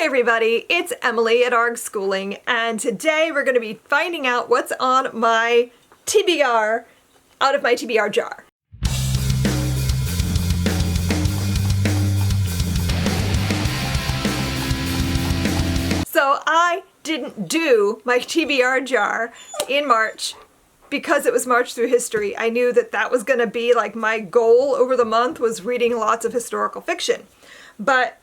everybody, it's Emily at ARG Schooling, and today we're going to be finding out what's on my TBR, out of my TBR jar. So I didn't do my TBR jar in March because it was March Through History. I knew that that was going to be like my goal over the month, was reading lots of historical fiction. But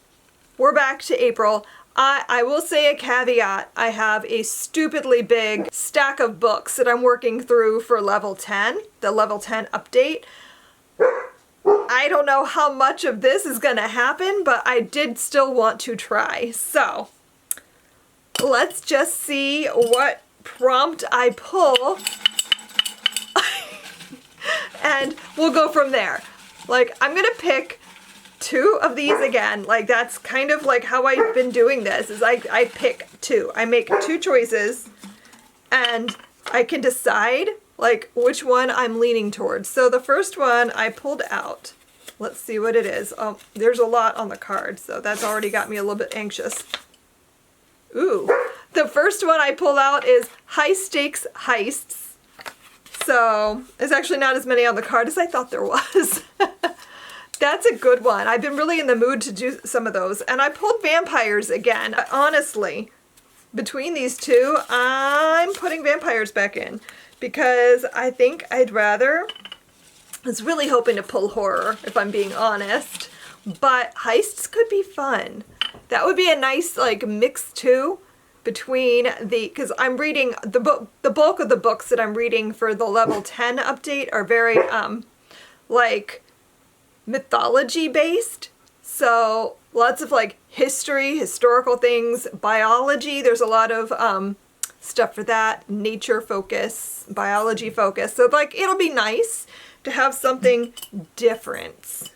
we're back to April. I will say a caveat. I have a stupidly big stack of books that I'm working through for level 10, the level 10 update. I don't know how much of this is going to happen, but I did still want to try. So let's just see what prompt I pull and we'll go from there. Like, I'm going to pick two of these again. Like, that's kind of like how I've been doing this, is I pick two. I make two choices and I can decide like which one I'm leaning towards. So the first one I pulled out. Let's see what it is. Oh, there's a lot on the card, so that's already got me a little bit anxious. Ooh. The first one I pull out is High Stakes Heists. So there's actually not as many on the card as I thought there was. That's a good one. I've been really in the mood to do some of those. And I pulled vampires again. Honestly, between these two, I'm putting vampires back in because I think I'd rather... I was really hoping to pull horror, if I'm being honest. But heists could be fun. That would be a nice like mix too between the... Because I'm reading... The bulk of the books that I'm reading for the level 10 update are very like mythology based, so lots of like history, historical things, biology. There's a lot of stuff for that, nature focus, biology focus. So like it'll be nice to have something different.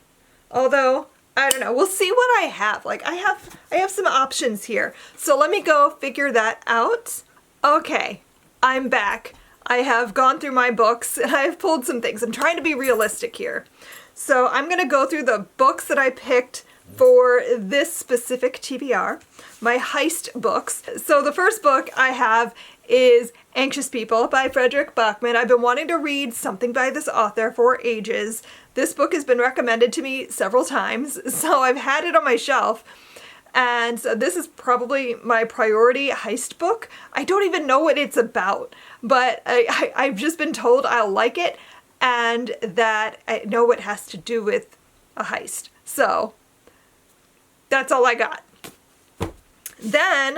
Although I don't know, we'll see what I have. Like I have some options here. So let me go figure that out. Okay, I'm back. I have gone through my books and I've pulled some things. I'm trying to be realistic here. So I'm going to go through the books that I picked for this specific TBR, my heist books. So the first book I have is Anxious People by Frederick Bachman. I've been wanting to read something by this author for ages. This book has been recommended to me several times, so I've had it on my shelf. And so this is probably my priority heist book. I don't even know what it's about, but I've just been told I'll like it, and that I know it has to do with a heist. So that's all I got. Then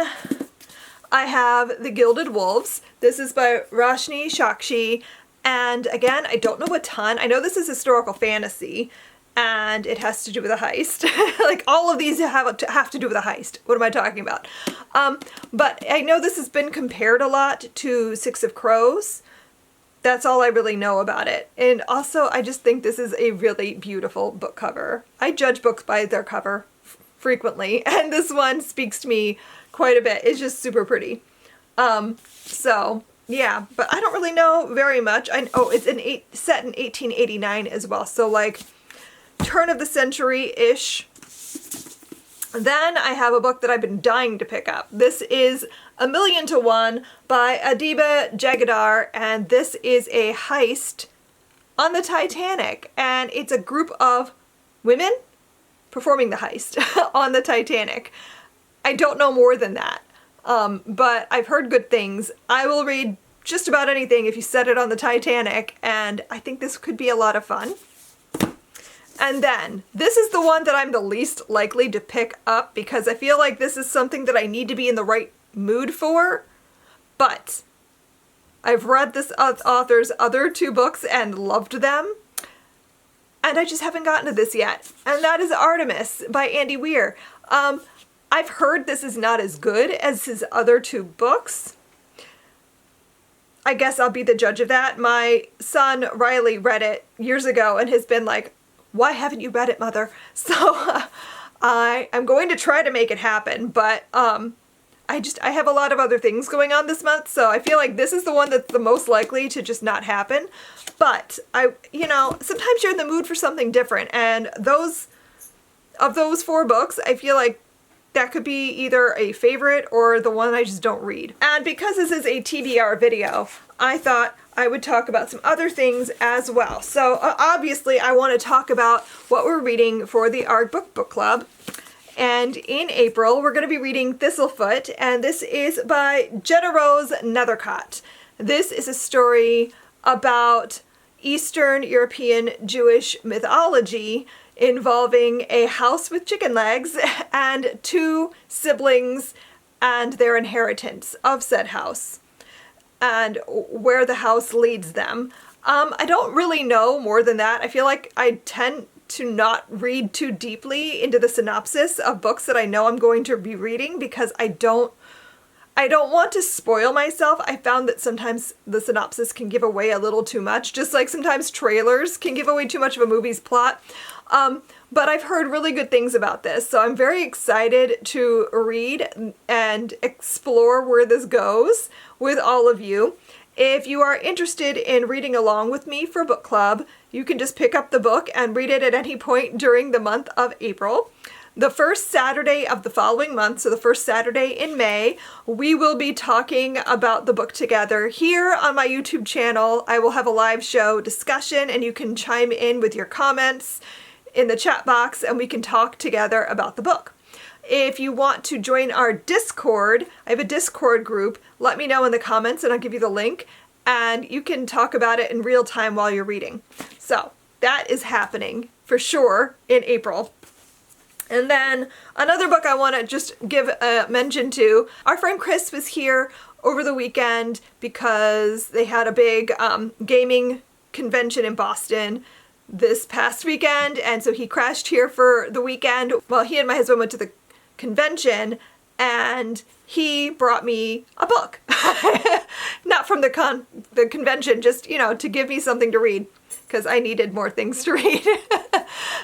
I have The Gilded Wolves. This is by Roshni Shakshi. And again, I don't know a ton. I know this is historical fantasy and it has to do with a heist. Like all of these have to do with a heist. What am I talking about? But I know this has been compared a lot to Six of Crows. That's all I really know about it. And also, I just think this is a really beautiful book cover. I judge books by their cover frequently, and this one speaks to me quite a bit. It's just super pretty. So, yeah, but I don't really know very much. It's set in 1889 as well, so like turn of the century-ish. Then I have a book that I've been dying to pick up. This is A Million to One by Adiba Jagadar, and this is a heist on the Titanic. And it's a group of women performing the heist on the Titanic. I don't know more than that, but I've heard good things. I will read just about anything if you set it on the Titanic, and I think this could be a lot of fun. And then, this is the one that I'm the least likely to pick up because I feel like this is something that I need to be in the right mood for. But I've read this author's other two books and loved them. And I just haven't gotten to this yet. And that is Artemis by Andy Weir. I've heard this is not as good as his other two books. I guess I'll be the judge of that. My son Riley read it years ago and has been like, why haven't you read it, Mother? So I'm going to try to make it happen, but I have a lot of other things going on this month, so I feel like this is the one that's the most likely to just not happen. But sometimes you're in the mood for something different, and of those four books, I feel like that could be either a favorite or the one I just don't read. And because this is a TBR video, I thought I would talk about some other things as well. So obviously I want to talk about what we're reading for the Art Book Club. And in April, we're going to be reading Thistlefoot, and this is by Jenna Rose Nethercott. This is a story about Eastern European Jewish mythology involving a house with chicken legs and two siblings and their inheritance of said house and where the house leads them. I don't really know more than that. I feel like I tend to not read too deeply into the synopsis of books that I know I'm going to be reading because I don't want to spoil myself. I found that sometimes the synopsis can give away a little too much, just like sometimes trailers can give away too much of a movie's plot. But I've heard really good things about this, so I'm very excited to read and explore where this goes with all of you. If you are interested in reading along with me for book club, you can just pick up the book and read it at any point during the month of April. The first Saturday of the following month, so the first Saturday in May, we will be talking about the book together here on my YouTube channel. I will have a live show discussion and you can chime in with your comments in the chat box and we can talk together about the book. If you want to join our Discord, I have a Discord group, let me know in the comments and I'll give you the link and you can talk about it in real time while you're reading. So that is happening for sure in April. And then another book I want to just give a mention to, our friend Chris was here over the weekend because they had a big gaming convention in Boston this past weekend, and so he crashed here for the weekend while he and my husband went to the convention, and he brought me a book. Not from the convention, just, you know, to give me something to read because I needed more things to read.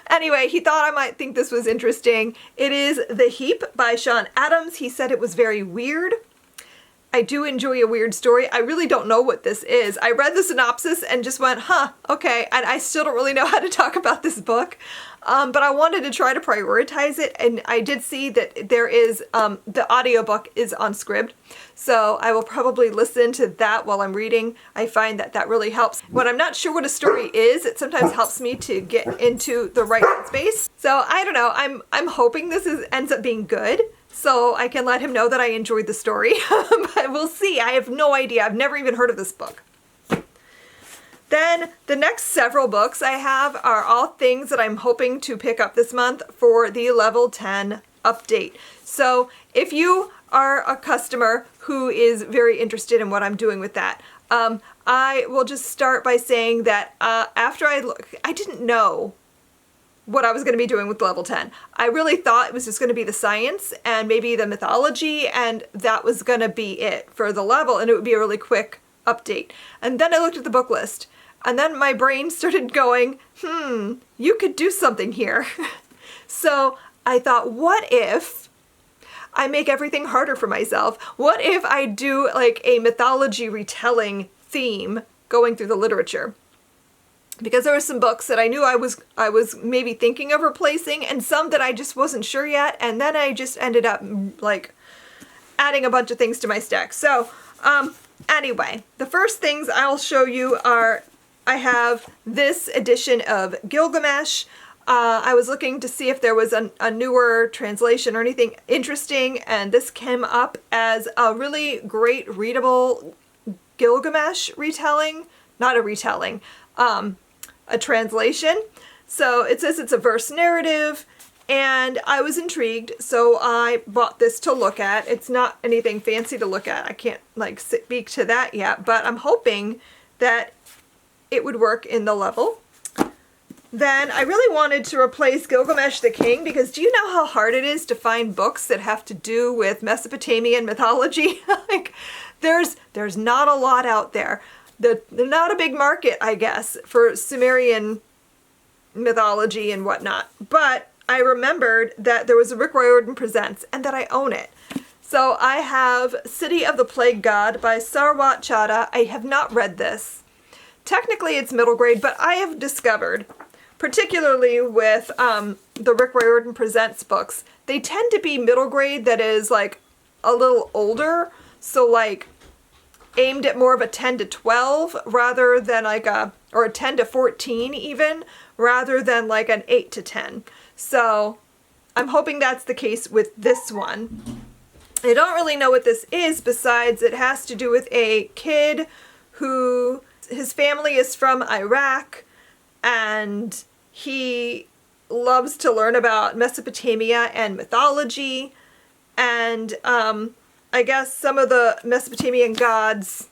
Anyway, he thought I might think this was interesting. It is The Heap by Sean Adams. He said it was very weird. I do enjoy a weird story. I really don't know what this is. I read the synopsis and just went, huh, okay. And I still don't really know how to talk about this book. But I wanted to try to prioritize it. And I did see that there is, the audiobook is on Scribd. So I will probably listen to that while I'm reading. I find that that really helps. When I'm not sure what a story is, it sometimes helps me to get into the right space. So I don't know. I'm hoping this ends up being good, so I can let him know that I enjoyed the story. But we'll see. I have no idea. I've never even heard of this book. Then the next several books I have are all things that I'm hoping to pick up this month for the level 10 update. So if you are a customer who is very interested in what I'm doing with that, I will just start by saying that after I didn't know what I was going to be doing with level 10. I really thought it was just going to be the science and maybe the mythology, and that was going to be it for the level, and it would be a really quick update. And then I looked at the book list, and then my brain started going, you could do something here. So I thought, what if I make everything harder for myself? What if I do like a mythology retelling theme going through the literature? Because there were some books that I knew I was maybe thinking of replacing, and some that I just wasn't sure yet, and then I just ended up like adding a bunch of things to my stack. So anyway, the first things I'll show you are, I have this edition of Gilgamesh. I was looking to see if there was a newer translation or anything interesting, and this came up as a really great readable Gilgamesh retelling, not a retelling, a translation. So it says it's a verse narrative, and I was intrigued, so I bought this to look at. It's not anything fancy to look at. I can't like speak to that yet, but I'm hoping that it would work in the level. Then I really wanted to replace Gilgamesh the King, because do you know how hard it is to find books that have to do with Mesopotamian mythology? Like there's not a lot out there. They're not a big market, I guess, for Sumerian mythology and whatnot. But I remembered that there was a Rick Riordan Presents and that I own it. So I have City of the Plague God by Sarwat Chadha. I have not read this. Technically it's middle grade, but I have discovered, particularly with the Rick Riordan Presents books, they tend to be middle grade that is like a little older. So like aimed at more of a 10 to 12 rather than like or a 10 to 14 even, rather than like an 8 to 10. So I'm hoping that's the case with this one. I don't really know what this is, besides it has to do with a kid who, his family is from Iraq, and he loves to learn about Mesopotamia and mythology, and I guess some of the Mesopotamian gods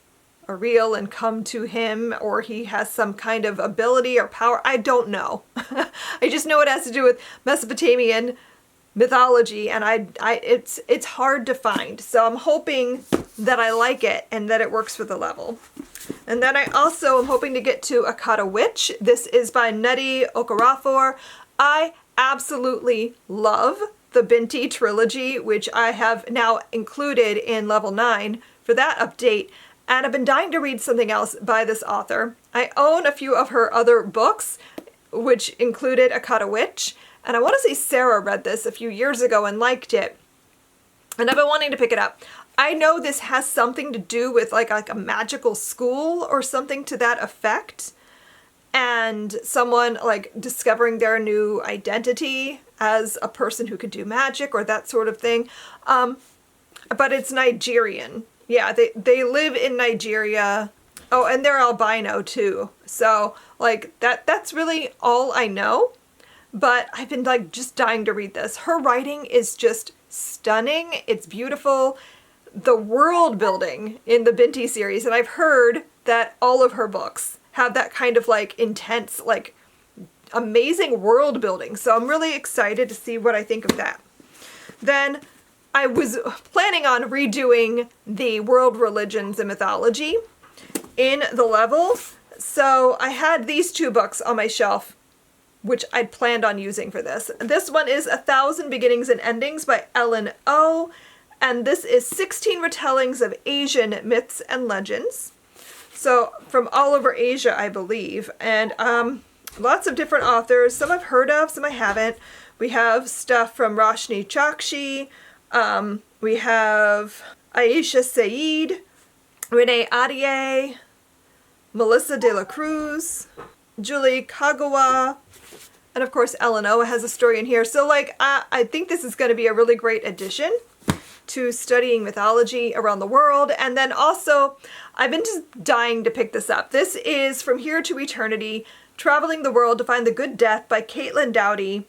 are real and come to him, or he has some kind of ability or power. I don't know. I just know it has to do with Mesopotamian mythology, and it's hard to find. So I'm hoping that I like it and that it works for the level. And then I also am hoping to get to Akata Witch. This is by Nnedi Okorafor. I absolutely love the Binti trilogy, which I have now included in level 9 for that update. And I've been dying to read something else by this author. I own a few of her other books, which included Akata Witch. And I want to say Sarah read this a few years ago and liked it. And I've been wanting to pick it up. I know this has something to do with like a magical school or something to that effect. And someone like discovering their new identity as a person who could do magic or that sort of thing. But it's Nigerian. Yeah, they live in Nigeria. Oh, and they're albino too. So like that's really all I know. But I've been like just dying to read this. Her writing is just stunning. It's beautiful. The world building in the Binti series, and I've heard that all of her books have that kind of like intense, like amazing world building. So I'm really excited to see what I think of that. Then I was planning on redoing the world religions and mythology in the level. So I had these two books on my shelf, which I'd planned on using for this. This one is 1,000 Beginnings and Endings by Ellen O. And this is 16 retellings of Asian myths and legends. So from all over Asia, I believe. And lots of different authors. Some I've heard of, some I haven't. We have stuff from Roshni Chokshi. We have Aisha Said, Renee Adier, Melissa De La Cruz, Julie Kagawa, and of course Ellen O has a story in here. So like I think this is going to be a really great addition to studying mythology around the world. And then also, I've been just dying to pick this up. This is From Here to Eternity, Traveling the World to Find the Good Death by Caitlin Doughty.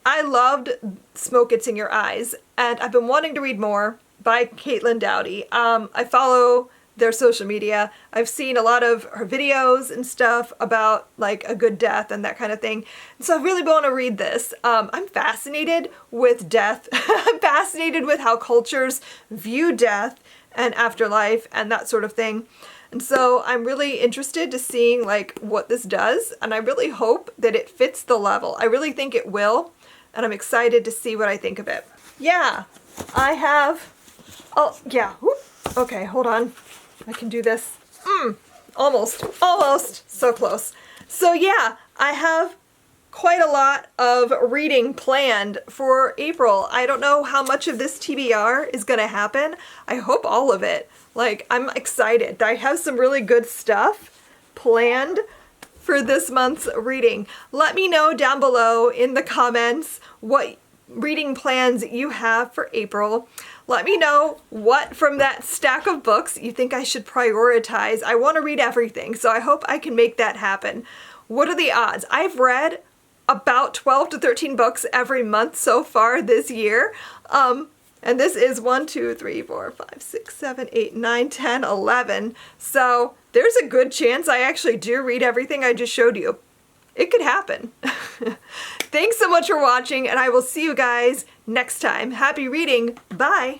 I loved Smoke It's in Your Eyes, and I've been wanting to read more by Caitlin Doughty. I follow their social media. I've seen a lot of her videos and stuff about like a good death and that kind of thing. And so I really want to read this. I'm fascinated with death. I'm fascinated with how cultures view death and afterlife and that sort of thing. And so I'm really interested to seeing like what this does, and I really hope that it fits the level. I really think it will, and I'm excited to see what I think of it. Yeah, I have, oh yeah, whoop. Okay, hold on. I can do this. Almost, so close. So yeah, I have quite a lot of reading planned for April. I don't know how much of this TBR is going to happen. I hope all of it. Like, I'm excited. I have some really good stuff planned for this month's reading. Let me know down below in the comments what reading plans you have for April. Let me know what from that stack of books you think I should prioritize. I want to read everything, so I hope I can make that happen. What are the odds? I've read about 12 to 13 books every month so far this year. And this is 1, 2, 3, 4, 5, 6, 7, 8, 9, 10, 11. So there's a good chance I actually do read everything I just showed you. It could happen. Thanks so much for watching, and I will see you guys next time. Happy reading. Bye.